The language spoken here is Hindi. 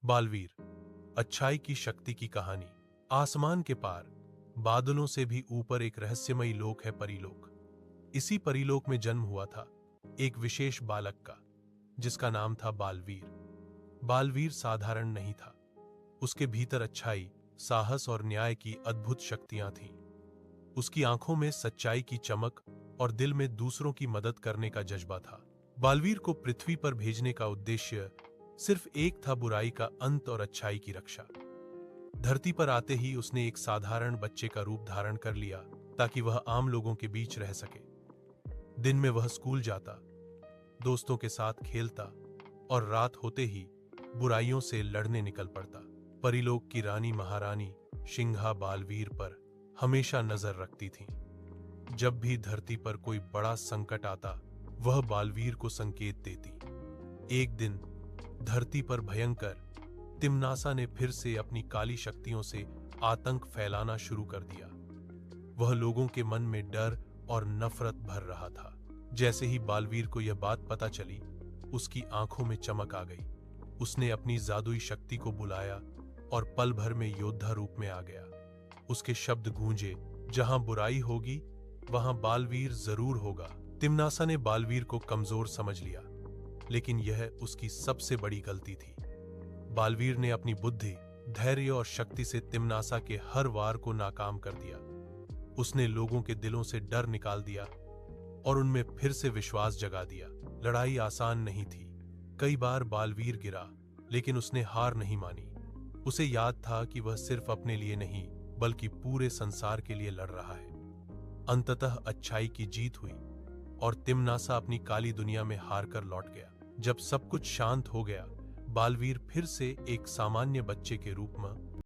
बालवीर, अच्छाई की शक्ति की कहानी। आसमान के पार, बादलों से भी ऊपर एक रहस्यमयी लोक है, परीलोक। इसी परीलोक में जन्म हुआ था एक विशेष बालक का, जिसका नाम था बालवीर। बालवीर साधारण नहीं था। उसके भीतर अच्छाई, साहस और न्याय की अद्भुत शक्तियां थीं। उसकी आंखों में सच्चाई की चमक और दिल में दूसरों की मदद करने का जज्बा था। बालवीर को पृथ्वी पर भेजने का उद्देश्य सिर्फ एक था, बुराई का अंत और अच्छाई की रक्षा। धरती पर आते ही उसने एक साधारण बच्चे का रूप धारण कर लिया, ताकि वह आम लोगों के बीच रह सके। दिन में वह स्कूल जाता, दोस्तों के साथ खेलता और रात होते ही बुराइयों से लड़ने निकल पड़ता। परीलोक की रानी महारानी शिंघा बालवीर पर हमेशा नजर रखती थीं। जब भी धरती पर कोई बड़ा संकट आता, वह बालवीर को संकेत देती। एक दिन धरती पर भयंकर तिम्नासा ने फिर से अपनी काली शक्तियों से आतंक फैलाना शुरू कर दिया। वह लोगों के मन में डर और नफरत भर रहा था। जैसे ही बालवीर को यह बात पता चली, उसकी आंखों में चमक आ गई। उसने अपनी जादुई शक्ति को बुलाया और पल भर में योद्धा रूप में आ गया। उसके शब्द गूंजे, जहां बुराई होगी वहां बालवीर जरूर होगा। तिम्नासा ने बालवीर को कमजोर समझ लिया, लेकिन यह उसकी सबसे बड़ी गलती थी। बालवीर ने अपनी बुद्धि, धैर्य और शक्ति से तिम्नासा के हर वार को नाकाम कर दिया। उसने लोगों के दिलों से डर निकाल दिया और उनमें फिर से विश्वास जगा दिया। लड़ाई आसान नहीं थी। कई बार बालवीर गिरा, लेकिन उसने हार नहीं मानी। उसे याद था कि वह सिर्फ अपने लिए नहीं, बल्कि पूरे संसार के लिए लड़ रहा है। अंततः अच्छाई की जीत हुई और तिम्नासा अपनी काली दुनिया में हार कर लौट गया। जब सब कुछ शांत हो गया, बालवीर फिर से एक सामान्य बच्चे के रूप में